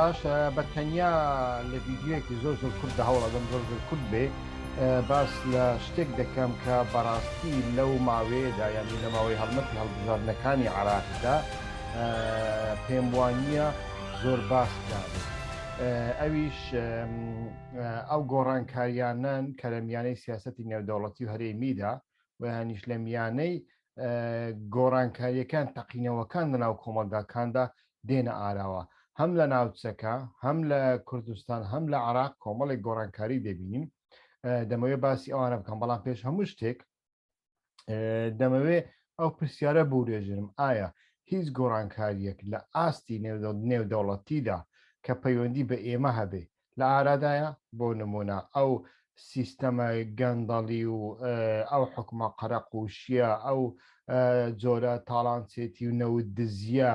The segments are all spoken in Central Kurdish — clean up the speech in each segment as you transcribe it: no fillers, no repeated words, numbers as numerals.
باش بە تەنیا لە ڤیددیوەکی زۆر کورد هەوڵەدەم زۆر کورد بێ باس لە شتێک دەکەم کە بەڕاستی لەو ماوەیەدا یانی لە ماوەی هەڵمەتی هەڵبژاردنەکانی عراقدا پێم وانییە زۆر باسکرا ئەویش ئەو گۆڕانکاریانن کە لە میانەی سیاسەتی نێودەوڵەتی و هەرێمیدا و یانیش لە میانەی گۆڕانکاریەکان تەقینەوەکان لەناو کۆمەلگاکاندا دێنە ئاراوە هەم لە ناوچەکە هەم لە کوردستان هەم لە عراق کۆمەڵێک گۆڕانکاری دەبینیم دەمەوێت باسی ئەوانە بکەم بەڵام پێش هەموو شتێک دەمەوێت ئەو پرسیارە بورێژرم ئایا هیچ گۆڕانکاریەک لە ئاستی نێودەوڵەتیدا کە پەیوەندی بە ئێمە هەبێ لە ئارادایە بۆ نمونە ئەو سیستەمە گەندەڵی و ئەو حکومە قەرەق و شیە ئەو جۆرە تاڵانچێتی و نەوت دزیە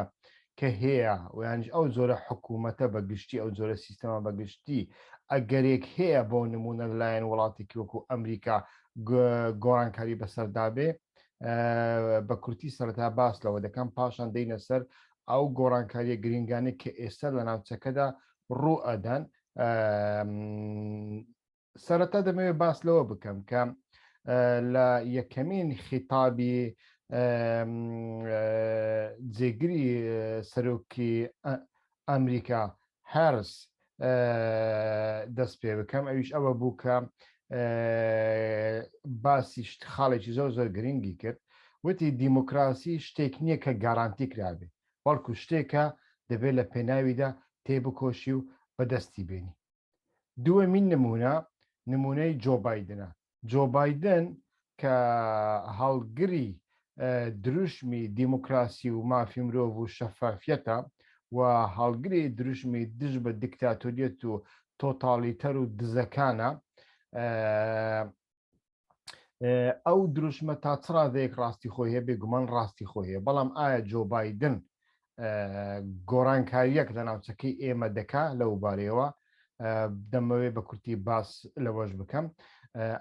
کە هەیە و یانش ئەو جۆرە حکوومەتە بەگشتی ئەو جۆرە سیستەمە بەگشتی ئەگەرێک هەیە بۆ نمونە لەلایەن وڵاتێکی وەکو ئەمریکا گۆڕانکاری بەسەردابێ بە کورتی سەرەتا باس لەوە دەکەم پاشان دەینە سەر ئەو گۆڕانکاریە گرنگانی کە ئێستا لە ناوچەکەدا ڕوو ئەدەن سەرەتا دەمەوێت باس لەوە بکەم کە لە یەکەمین خیتابی جێگری سەرۆکی ئەمریکا هەرس دەست پێ بکەم ئەویش ئەوە بوو کە باسی خاڵێکی زۆر زۆر گرنگی کرد وتی دیموکراسی شتێک نییە کە گارانتی کرابێ بەڵکو شتێکە دەبێت لە پێناویدا تێبکۆشی و بەدەستی بێنی دووەمین نمونەی جۆ بایدنە جۆ بایدن کە هەڵگری دروشمی دیموکراسی و مافی مرۆڤ و شەفافیەتە و هەڵگری دروشمی دژ بە دیکتاتۆریەت و تۆتالیتەر و دزەکانە ئەو دروشمە تا چ ڕادەیەک ڕاستی خۆی هەیە بێگومان ڕاستی خۆی هەیە بەڵام ئایا جۆ بایدن گۆڕانکاریەک لە ناوچەکەی ئێمە دەکا لەو بارەیەوە دەمەوێت بە کورتی باس لەوەش بکەم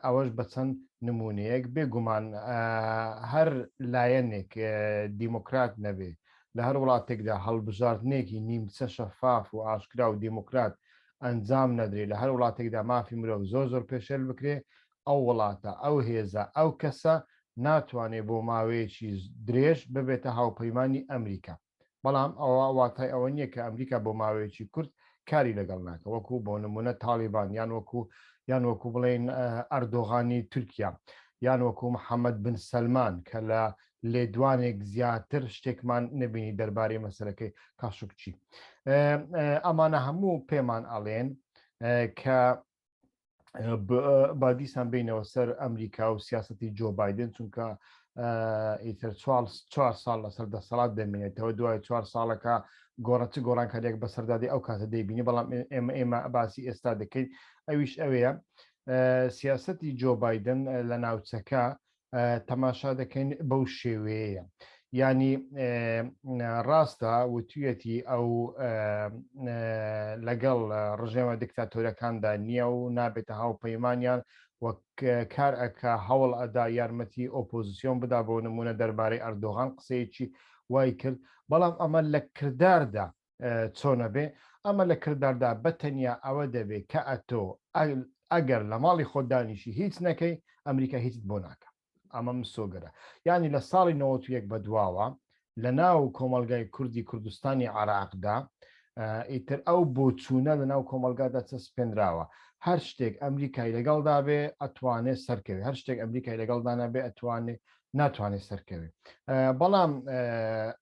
ئەوەش بە چەند نمونەیەک بێگومان هەر لایەنێک دیموکرات نەبێ لە هەر وڵاتێکدا هەڵبژاردنێکی نیمچە شەفاف و ئاشکرا و دیموکرات ئەنجام نەدرێ لە هەر وڵاتێکدا مافی مرۆڤ زۆر پێشێل بکرێ ئەو وڵاتە ئەو هێزە ئەو کەسە ناتوانێت بۆ ماوەیەکی درێژ ببێتە هاوپەیمانی ئەمریکا بەڵام ئەوە واتای ئەوە نییە کە ئەمریکا بۆ ماوەیەکی کورت کاری لەگەڵ ناکە وەکو بۆ نمونە تالیبان یان وەکو بڵێن ئەردۆغانی تورکیا یان وەکو محەممەد بن سەلمان کە لە لێدوانێک زیاتر شتێکمان نبینی دەربارەی مەسەرەکەی کاشوکچی ئەمانە هەموو پێمان ئەڵێن کە با دیسان بینەوە سەر ئەمریکا و سیاسەتی جۆ بایدن چونکە ئیتر 4 ساڵ لەسەر دەسەڵات دەمێنێتەوە دوای 4 ساڵەکە گۆڕانکاریێک بەسەردادی ئەو کاتە دەیبینی بەڵام ئێمە باسی ئێستا دەکەین ئەویش ئەوەیە سیاسەتی جۆ بایدن لە ناوچەکە تەماشا دەکەین بەو شێوەیە ینی ڕاستە وتویەتی ئەو لەگەڵ ڕژێمە دیکتاتۆرەکاندا نییە و نابێتە هاوپەیمانیان وەک کار ئەکە هەوڵ ئەدا یارمەتی ئۆپۆزیسیۆن بدا بۆ نمونە دەربارەی ئەردۆغان قسەیەکی وای کرد بەڵام ئەمە لە کرداردا چۆنە بێ ئەمە لە کرداردا بەتەنیا ئەوە دەبێت کە ئەتۆ ئەگەر لە ماڵی خۆدانیشی هیچ نەکەی ئەمریکا هیچ بۆ ناکە ئەمە مسۆگەرە یعنی لە ساڵی 91 بەدواوە لە ناو کۆمەلگای کوردی کوردستانی عراقدا ئیتر ئەو بۆچوونە لە ناو کۆمەلگادا چەسپێنراوە هەر شتێک ئەمریکای لەگەڵدا بێ ئەتوانێت سەرکەوێت هەر شتێک ئەمریکای لەگەڵدانا بێ ناتوانێت سەرکەوێت بەڵام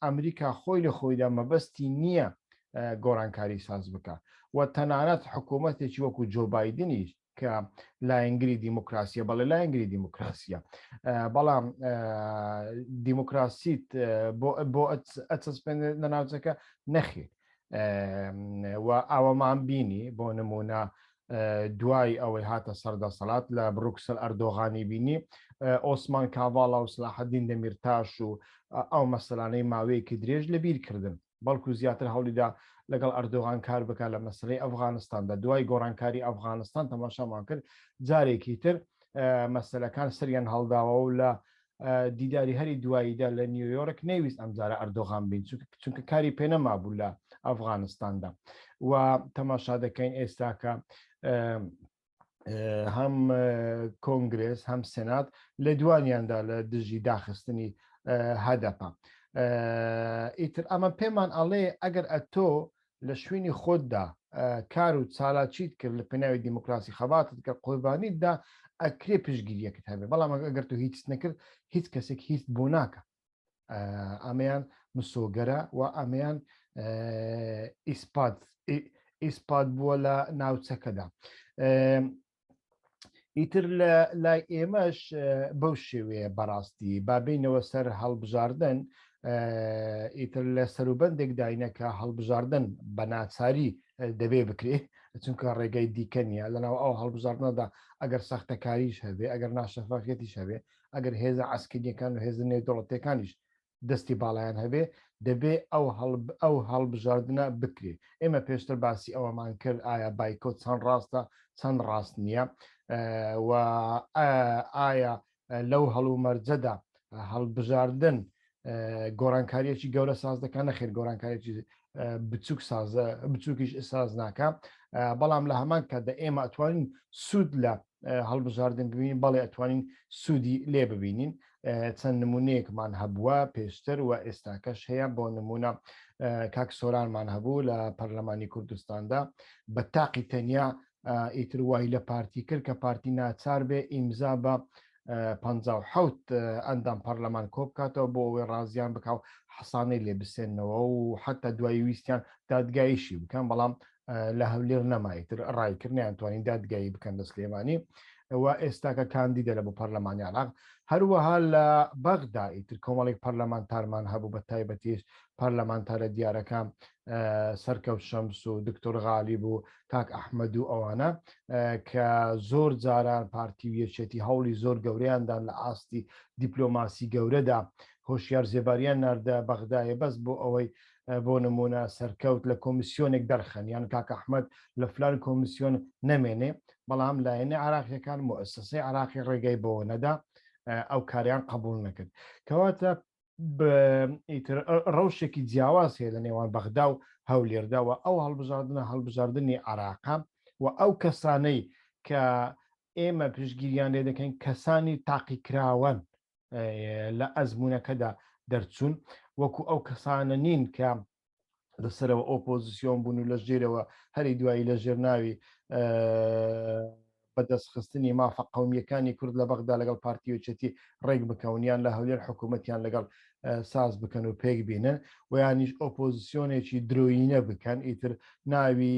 ئەمریکا خۆی لە خۆیدا مەبەستی نییە گۆڕانکاری ساز بکە و تەنانەت حکوومەتێکی وەکو جۆ بایدنیش کە لایەنگری دیموکراسیە بەڵێ لایەنگری دیموکراسیە بەڵام دیموکراسیت بۆ ئەچەسپێنێت لە ناوچەکە نەخێت و ئەوەمان بینی بۆ نمونە دوای ئەوەی هاتە سەردەسەڵات لە بروکسل ئەردۆغانی بینی ئۆسمان کاڤاڵا و سلاحەدین دەمیرتاش و ئەو مەسەلانەی ماوەیەکی درێژ لەبیر کردن بەڵکو زیاتر هەوڵیدا لەگەڵ ئەردۆغان کار بکات لە مەسەلەی ئەفغانستاندا دوای گۆڕانکاری ئەفغانستان تەماشامان کرد جارێکی تر مەسەلەکان سەریان هەڵداوە و لە دیداری هەری دواییدا لە نیویۆرک نەیویست ئەمجارە ئەردۆغان بین چونکە کاری پێنەما بوو لە ئەفغانستاندا و تەماشا دەکەین ئێستاکە هەم کۆنگرس هەم سێنات لە دوانیاندا لە دژی داخستنی هەدەپە ئیتر ئەمە پێمان ئەڵێ ئەگەر ئەتۆ لە شوێنی خۆتدا کار و چالاچیت کرد لە پێناوی دیموکراسی خەباتت کە قوربانیتدا ئەکرێ پشگیریەکەت هەبێ بەڵام ئەگەر تو هیچ نەکرد هیچ کەسێک هیچ بۆ ناکە ئەمەیان مسۆگەرە و ئەمەیان ئیسپات بووە لە ناوچەکەدا ئیتر لای ئێمەش بەو شێوەیە بەڕاستی بابینەوە سەر هەڵبژاردن ئیتر لە سەروبەندێک داینەکە هەڵبژاردن بە ناچاری دەبێ بکرێ چونکە ڕێگەی دیکە نیە لەناو ئەو هەڵبژاردنەدا ئەگەر سەختەکاریش هەبێ ئەگەر ناشەفافەتیش هەبێ ئەگەر هێزە عەسکەریەکان و هێزە نێودەوڵەتیەکانیش دەستی باڵایان هەبێ دەبێ ئەو هەڵبژاردنە بکرێ ئێمە پێشتر باسی ئەوەمان کرد ئایا بایکۆت چەند ڕاستە چەند ڕاست نییە و ئایا لەو هەڵومەرجەدا هەڵبژاردن گۆڕانکاریەکی گەورە ساز دەکەن نەخێر گۆڕانکاریی بچووک بچووکیش ساز ناکە بەڵام لە هەمان کاتدا ئێمە ئەتوانین سوود لە هەڵبژاردن ببینین بەڵێ ئەتوانین سوودی لێ ببینین چەند نمونەیەکمان هەبووە پێشتر و ئێستاکەش هەیە بۆ نمونە کاک سۆرانمان هەبوو لە پەرلەمانی کوردستاندا بە تاقی تەنیا ئیتر وای لە پارتی کرد کە پارتی ناچار بێ ئیمزا بە 57 ئەندام پەرلەمان کۆ بکاتەوە بۆ ئەوەی ڕازیان بکاو حەسانەی لێ بسێنەوە و حتا دوای ویستیان دادگایشی بکەن بەڵام لە هەولێر نەمایتر ڕایکردنیان توانین دادگایی بکەن لە سلێمانی و ئێستاکە کاندیدە لە بۆ پەرلەمانی عراق هەروەها لە بەغدا ئیتر کۆمەڵێک پەرلەمانتارمان هەبوو بە تایبەتیش پەرلەمانتارە دیارەکان سەرکەوت شەمس و دکتۆر غالیب و کاک ئەحمەد و ئەوانە کە زۆر جاران پارتی ویەچێتی هەوڵی زۆر گەورەیاندان لە ئاستی دیپلۆماسی گەورەدا هۆشیار زێباریان ناردە بەغدایە بەس بۆ ئەوەی بۆ نمونە سەرکەوت لە کۆمیسیۆنێک دەرخەن یان کاک ئەحمەد لە فلان کۆمیسیۆن نەمێنێ بەڵام لایەنە عراقیەکان مؤسسەی عراقی ڕێگەی بۆ نەدا ئەو کاریان قبول نەکرد کەواتە ڕەوشێکی جیاواز هەیە لە نێوان بەغدا و هەولێرداوە ئەو هەڵبژاردننی عراقا و ئەو کەسانەی کە ئێمە پشگیریان لێ دەکەین کەسانی تاقیکراوەن لە ئەزمونونەکەدا دەرچوون وەکو ئەو کەسانە نین کە لەسەرەوە ئۆپۆزیسیۆن بوون و لە ژێرەوە هەری دوایی لە ژێرناوی بەدەستخستنی مافە قەومیەکانی کورد لە بەغدا لەگەڵ پارتیۆچێتی ڕێک بکەونیان لە هەولێر حکوومەتیان لەگەڵ ساز بکەن و پێک بینن و یانیش ئۆپۆزیسیۆنێکی درۆینە بکەن ئیتر ناوی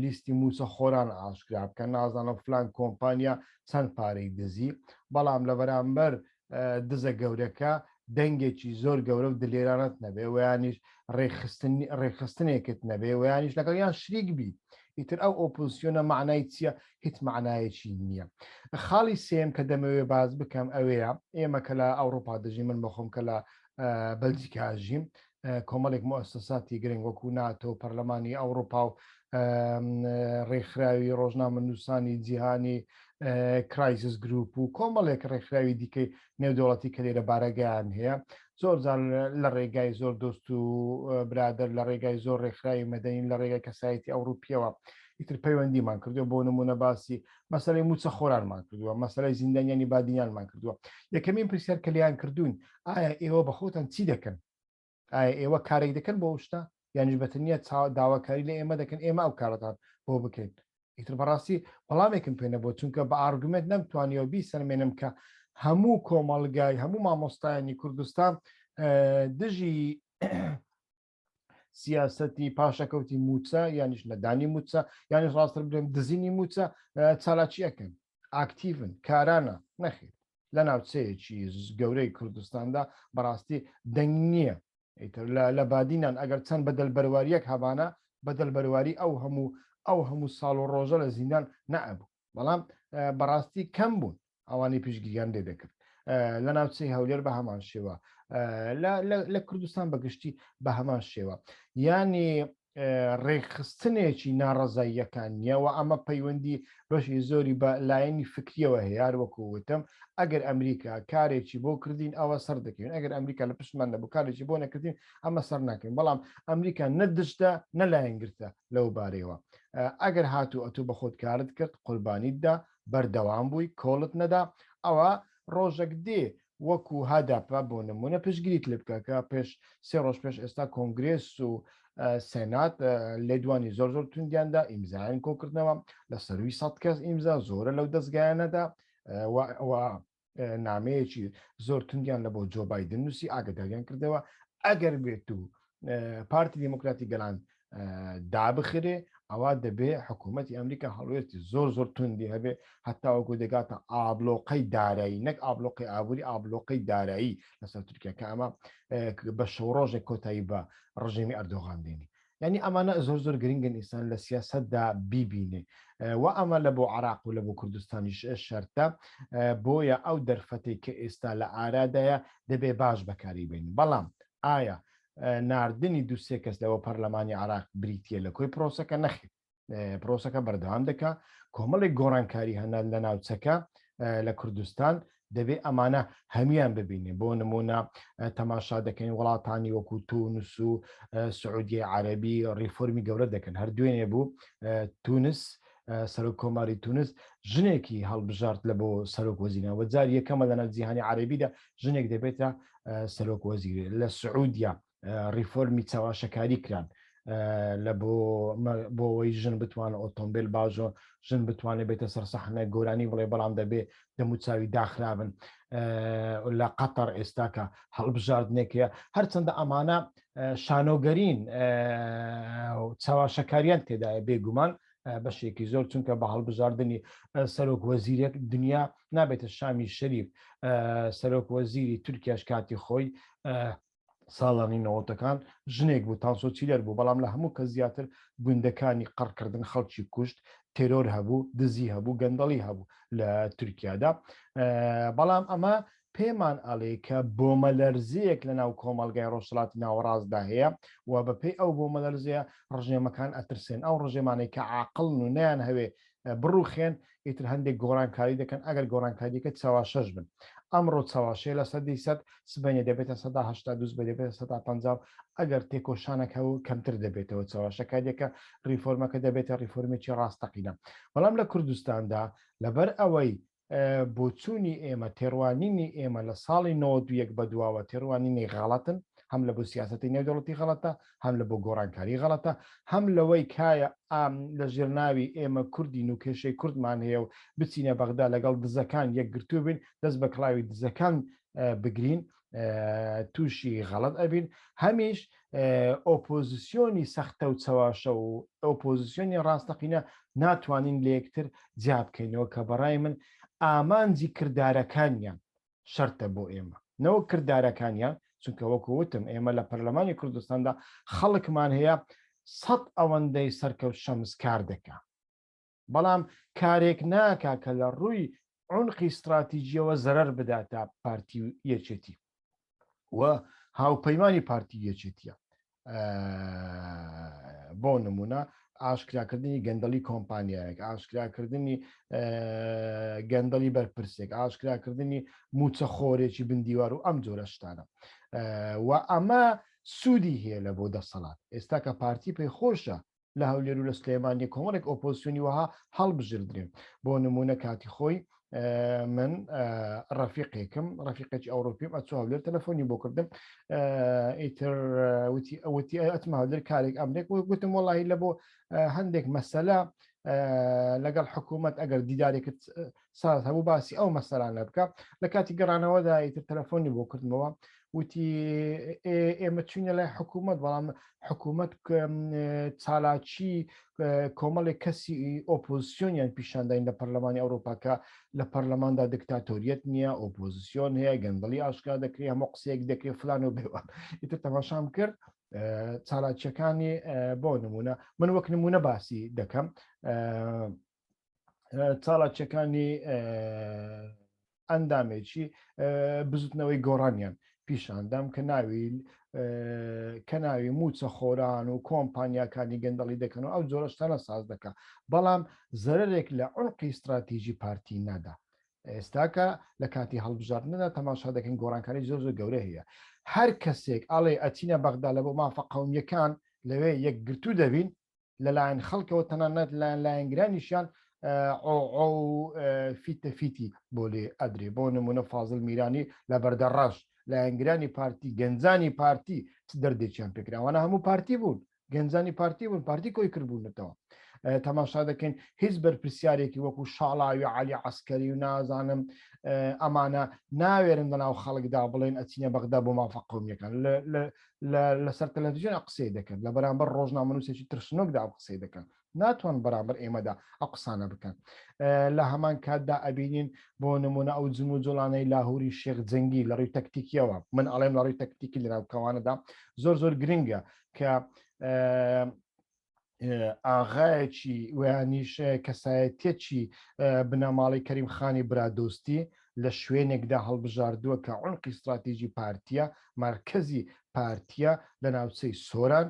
لیستی موچە خۆران ئاشکرا بکەن نازانم فلان کۆمپانیا چەند پارەی دزی بەڵام لە بەرامبەر دزە گەورەکە دەنگێکی زۆر گەورە و دلێرانت نەبێ و یانیش ڕێخستنێکت نەبێ و یانیش لەگەڵ یان شریک بی ئیتر ئەو ئۆپۆزیسیۆنە معنای چییە هیچ معنایەکی نییە خاڵی سێم کە دەمەوێ باز بکەم ئەوەیە ئێمە کە لە ئەوروپا دژی من بەخۆم کە لە بەلجیکاژیم کۆمەڵێک مؤسساتی گرنگ وەکو ناتۆ پەرلەمانی ئەوروپا و ڕێکخراوی ڕۆژنامە نووسانی جیهانی کرایسیس گروپ و کۆمەڵێک ڕێکخراوی دیکەی نێودوڵەتی کە لێرە بارەگەیان هەیە زۆر جار لە ڕێگای زۆر دۆست و برادر لە ڕێگای زۆر ڕێکخراوی مەدەنین لە ڕێگای کەسایەتی ئەوروپیەوە ئیتر پەیوەندیمان کردووە بۆ نمونە باسی مەسەلەی موچە خۆرانمان کردووە مەسەلەی زیندانیانی بادینیانمان کردووە یەکەمین پرسیار کە لیان کردوون ئایا ئێوە بەخۆتان چی دەکەن ئایا ئێوە کارێک دەکەن بۆ شتا یانیش بەتەنیە داواکاری لە ئێمە دەکەن ئێمە ئەو کارەتان بۆ بکەین ئیتر بەڕاستی وەڵامێکم پێ نەبوو چونکە بە ئارگومنت نەمتوانیەوە بیسەرمێنم کە هەموو کۆمەڵگای هەموو مامۆستایانی کوردستان دژی سیاسەتی پاشەکەوتی موچە یانیش نەدانی موچە یانیش ڕاستتر بڵێم دزینی موچە چالاکیەکەن ئاکتیڤن کارانە نەخێت لە ناوچەیەکی گەورەی کوردستاندا بەڕاستی دەنگ نییە لە بادینان ئەگەر چەند بەدەلبەرواییەک هەبانە بەدەلبەرواری ئەو هەموو ساڵ و ڕۆژە لە زیندان نەئەبوو بەڵام بەڕاستی کەم بوون ئەوانی پشگیریان لێ دەکرد لە ناوچەی هەولێر بە هەمان شێوە لە کوردستان بەگشتی بە هەمان شێوە یانی ڕێکخستنێکی ناڕەزاییەکان نییە و ئەمە پەیوەندی بەشی زۆری بە لایەنی فکریەوە هەیە وەکووتم ئەگەر ئەمریکا کارێکی بۆ کردین ئەوە سەر دەکەین ئەگەر ئەمریکا لە پشتمان نەبوو کارێکی بۆ نەکردین ئەمە سەر ناکەین بەڵام ئەمریکا نەدشتە نەلایەنگرتە لەو بارەوە ئەگەر هاتوو ئەتوو بە خۆت کارت کرد قوربانیتدا بەردەوام بووی کۆڵت نەدا ئەوە ڕۆژێک دێ وەکو هەداپە بۆ نمونە پشگیریت لێ بکە پێش سێ ڕۆژ پێش ئێستا کۆنگرێس و سێنات لێدوانی زۆر توندیاندا ئیمزایان کۆکردنەوە لە سەروی 100 کەس ئیمزا زۆرە لەو دەستگایانەدا نامەیەکی زۆر توندیان لە بۆ جۆ بایدن نووسی ئاگداریان کردەوە ئەگەر بێت و پارتی دیموکراتی گەلان دابخرێ ئەوە دەبێ حکوومەتی ئەمریکا هەڵوێستی زۆر توندی هەبێ هەتاوەکو دەگاتە ئابلۆقەی دارایی نەک ئابلۆقی ئابووری ئابلۆقەی دارایی لەسەر تورکیا کە ئەمە بە شەو ڕۆژێک کۆتایی بە ڕژێمی ئەردۆغان دێنی یعنی ئەمانە زۆر گرنگن ئینسان لە سیاسەتدا بیبینێ و ئەمە لە بۆ عراق و لە بۆ کوردستانی شەرتە بۆیە ئەو دەرفەتێک کە ئێستا لە ئارادایە دەبێ باش بەکاری بین بەڵام ئایا ناردنی دووسێ کەس لەوە پەرلەمانی عراق بریتە لە کۆی پرۆسەکە نەخێت پرۆسەکە بەردەوام دەکا کۆمەڵێک گۆڕانکاری هەنا لە ناوچەکە لە کوردستان دەبێت ئەمانە هەمیان ببینێ بۆ نمونە تەماشا دەکەین وڵاتانی وەکو تونس و سعودی عەرەبی ڕیفۆرمی گەورە دەکەن هەر دوێنێ بوو تونس سەرۆک کۆماری تونس ژنێکی هەڵبژارد لە بۆ سەرۆک وەزیرەوە جار یەکەمە لە جیهانی عەرەبیدا ژنێک دەبێتە سەرۆک وەزیر لە سعودیا ریفۆرمی چاواشەکاری کران لە بۆەوەی ژن بتوانە ئۆتۆمبیل باشۆ ژن بتوانێت بێتە سەرسەحنە گۆرانی بڵێ بەڵام دەبێ دەموچاوی داخرابن لە قەتەر ئێستاکە هەڵبژاردنێکەیە هەرچەندە ئەمانە شانۆگەرین چاواشەکاریان تێدایە بێگومان بەشێکی زۆر چونکە بە هەڵبژاردننی سەرۆک وەزیرێک دنیا نابێتە شامی شەریف سەرۆک وەزیری تورکیاش کاتی خۆی ساڵانی نەوەتەکان ژنێک بوو تاسۆچیلەر بوو بەڵام لە هەموو کە زیاتر گوندەکانی قڕکردن خەڵکی کوشت تێرۆر هەبوو دزی هەبوو گەندەڵی هەبوو لە تورکیادا بەڵام ئەمە پێمان ئەڵێ کە بۆمەلەرزەیەک لە ناو کۆمەلگای ڕۆژهەڵاتی ناوەڕاستدا هەیە و بەپێی ئەو بۆمەلەرزەیە ڕژێمەکان ئەترسێن ئەو ڕژێمانەی کە عاقڵن و نیان هەوێ بڕوخێن ئیتر هەندێک گۆڕانکاری دەکەن ئەگەر گۆڕانکاریەکە چاواشەش بن ئەمڕۆ چاواشەیە لە 100 سبەنێ دەبێتە 1970 دەبێت 150 ئەگەر تێکۆشانەکە و کەمتر دەبێتەوە چاواشەکارێکە ریفۆرمەکە دەبێتە ریفۆرمێکی ڕاستەقینە بەڵام لە کوردستاندا لەبەر ئەوەی بۆچوونی ئێمە تێڕوانینی ئێمە لە ساڵی 91 بەدواوە تێڕوانینی غاڵەتن هەم لە بۆ سیاسەتی نێودەوڵەتی غەڵەتە هەم لە بۆ گۆڕانکاری غەڵەتە هەم لەوەی کایە لە ژێرناوی ئێمە کوردین و کێشەی کوردمان هەیە و بچینە بەغدا لەگەڵ دزەکان یەکگرتوو بین دەست بە کڵاوی دزەکان بگرین تووشی غەڵەت ئەبین هەمیش ئۆپۆزیسیۆنی سەختە و چەواشە و ئۆپۆزیسیۆنی ڕاستەقینە ناتوانین لە یەکتر جیا بکەینەوە کە بەڕای من ئامانجی کردارەکانیان شەرتە بۆ ئێمە نەوە کردارەکانیان چونکە وەکووتم ئێمە لە پەرلەمانی کوردستاندا خەڵکمان هەیە 100 ئەوەندەی سەرکەوت شەمس کار دەکا بەڵام کارێک ناکا کە لە ڕووی عونقی استراتیژیەوە زەرەر بداتە پارتی یەکێتی و هاوپەیمانی پارتی یەکێتیە بۆ نمونە ئاشکراکردنی گەندەڵی کۆمپانیایەک ئاشکراکردنی گەندەڵی بەرپرسێک ئاشکراکردنی موچە خۆرێکی بندیوار و ئەم جۆرە شتانە و ئەمە سوودی هەیە لە بۆ دەسەڵات ئێستا کە پارتی پێی خۆشە لە هەولێر و لە سلێمانی کۆمەڵێک ئۆپۆزیسیۆنی وها هەڵبژردرێن بۆ نمونە کاتی خۆی من ڕەفیقێکم ڕەفیقێکی ئەوروپیم ئەچوو هەولێر تەلەفۆنی بۆ کردم ئیتر وتی ئەتمە هەولێر کارێک ئەمرێک گوتم وەڵاهی لە بۆ هەندێک مەسەلە لەگەڵ حکوومەت ئەگەر دیدارێکت ساز هەبوو باسی ئەو مەسەلانە بکە لە کاتی گەڕانەوەدا ئیتر تەلەفۆنی بۆ کردمەوە وتی ئێمە چوینە لای حکوومەت بەڵام حکوومەت چالاکی کۆمەڵێک کەسی ئۆپۆزیسیۆنیان پیشانداین لە پەرلەمانی ئەوروپاکە لە پەرلەماندا دیکتاتۆریەت نییە ئۆپۆزیسیۆن هەیە گەندەڵی ئاشکرا دەکرێت هەموو قسەیەک دەکرێت فلان و بێوە ئیتر تەماشام کرد چالاکیەکانی بۆ نمونە من وەک نمونە باسی دەکەم چالاکیەکانی ئەندامێکی بزوتنەوەی گۆڕانیان پیشاندام کە ناوی کە ناوی موچە خۆران و کۆمپانیاکانی گەندەڵی دەکەن و ئەو جۆرەشتانە ساز دەکە بەڵام زەرێک لە عونقی استراتیژی پارتی نەدا ئێستاکە لە کاتی هەڵبژاردندا تەماشا دەکەن گۆڕانکاری زۆر گەورە هەیە هەر کەسێک ئەڵێ ئەچینە بەغدا لە بۆ مافە قەومیەکان لەوێ یەکگرتو دەبین لەلایەن خەڵکەوە تەنانەت لایەنگرانیشیان فیتەفیتی بۆ لێ ئەدرێ بۆ نمونە فازڵ میرانی لە بەردەڕاش لایەنگرانی پارتی گەنجانی پارتی دەردێکیان پێکراوانە هەموو پارتی بوون گەنجانی پارتی بوون پارتی کۆی کردبوونەتەوە تەماشا دەکەین هیچ بەرپرسیارێکی وەکو شاڵاوی عالی عسکەری و نازانم ئەمانە ناوێرن لە ناو خەڵکدا بڵێن ئەچینە بەغدا بۆ مافە قەومیەکان لەسەر تەلەڤیزیۆن قسەی دەکەن لە بەرامبەر ڕۆژنامە نووسێکی ترسنۆکدا قسەی دەکەن ناتوان بەرامبەر ئێمەدا ئەو قسانە بکەن لە هەمان کاتدا ئەبینین بۆ نمونە ئەو جم و جۆڵانەی لاهوری شێخ جەنگی لە ڕووی تەکتیکیەوە من ئەڵێم لە ڕووی تەکتیکی لە ناوکەوانەدا زۆر گرنگە کە ئاغایەکی ویانیش کەسایەتێکی بنەماڵی کەریم خانی برادۆستی لە شوێنێکدا هەڵبژاردووە کە عونقی استراتیژی پارتیە مرکزی پارتیە لە ناوچەی سۆران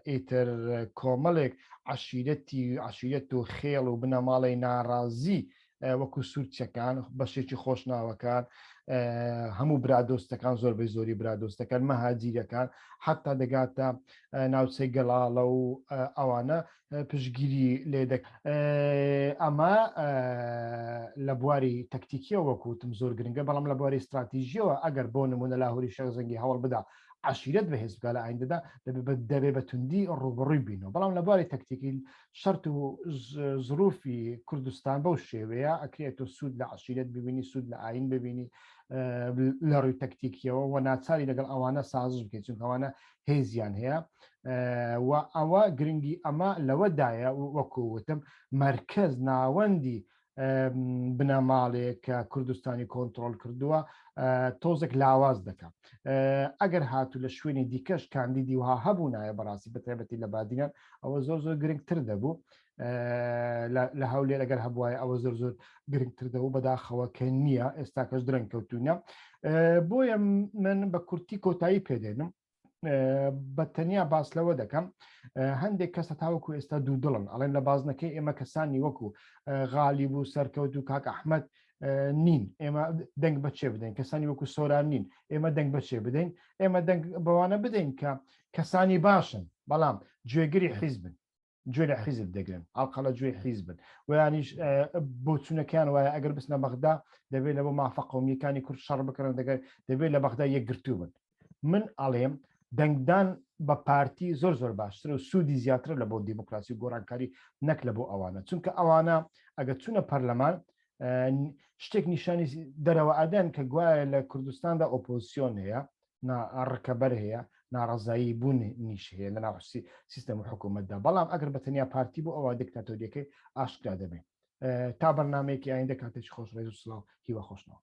ئیتر کۆمەڵێک عشیرەت و خێڵ و بنەماڵی ناڕازی وەکو سوورچەکان بەشێکی خۆشناوەکان هەموو برادۆستەکان زۆربەی زۆری برادۆستەکان مەهاجیرەکان حتا دەگاتە ناوچەی گەڵاڵە و ئەوانە پشگیری لێ ئەمە لە بواری تەکتیکیەوە وەکوتم زۆر گرنگە بەڵام لە بواری استراتیژیەوە ئەگەر بۆ نمونە لاهوری شێخ جەنگی هەوڵ بدا عشیرەت بە هێزبگا لە ئایندەدا دەبێ بە توندی ڕوبڕووی بینەوە بەڵام لە بواری تەکتیکی شەرت و زروفی کوردستان بەو شێوەیە ئەکرێتە سوود لە عشیرەت ببینی سوود لە ئاین ببینی لە ڕووی تەکتیکیەوە و ناچاری لەگەڵ ئەوانە سازش بکەیت چونکە ئەوانە هێزیان هەیە و ئەوە گرنگی ئەمە لەوەدایە وەکووتم مرکز ناوەندی بنەماڵێک کە کوردستانی کۆنتترۆل کردووە تۆزێک لاواز دەکەم ئەگەر هاتوو لە شوێنی دیکەش کاندیدی وها هەبوو نایە بەڕاستی بەتایبەتی لە بادیان ئەوە زۆر گرنگتر دەبوو لە هەولێر ئەگەر هەبواە ئەوە زۆر گرنگتر دەبوو بەداخەوە کە نییە ئێستا کەش درەنگ کەوتونە بۆیە من بە کورتی کۆتایی پێدێنم بە تەنیا باس لەوە دەکەم هەندێک کەسە تاوەکو ئێستا دوو دڵن ئەڵێن لە بازنەکەی ئێمە کەسانی وەکو غالیب و سەرکەوت و کاک ئەحمەد نین ئێمە دەنگ بەچێ بدەین کەسانی وەکو سۆران نین ئێمە دەنگ بەچێ بدەین ئێمە دەنگ بەوانە بدەین کە کەسانی باشن بەڵام گوێگری حیزبن گوێ لە حیزب دەگرن ئاڵقەڵە گوێ حیزبن ویانیش بۆ چوونەکان وایە ئەگەر بستنە بەغدا دەبێت لە بۆ مافە قەومیەکانی کورد شەڕ بکەن دەبێت لە بەغدا یەکگرتوو بن من ئەڵێم دەنگدان بە پارتی زۆر باشتر و سوودی زیاتر لە بۆ دیموکراسی و گۆڕانکاری نەک لە بۆ ئەوانە چونکە ئەوانە ئەگە چوونە پەرلەمان شتێک نیشانی دەرەوە ئەدەن کە گوایە لە کوردستاندا ئۆپۆزیسیۆن هەیە ڕکەبەر هەیە ناڕزایی بوون نیش هەیە لە ناوسی سیستەم و حکوومەتدا بەڵام ئەگەر بە تەنیا پارتی بۆ ئەوە دیکتاتۆریەکەی ئاشکرا دەبێت تا بەرنمەیەکی ئایندە کاتێکی خۆش ڕێز و سڵاو هیوە خۆشنەوە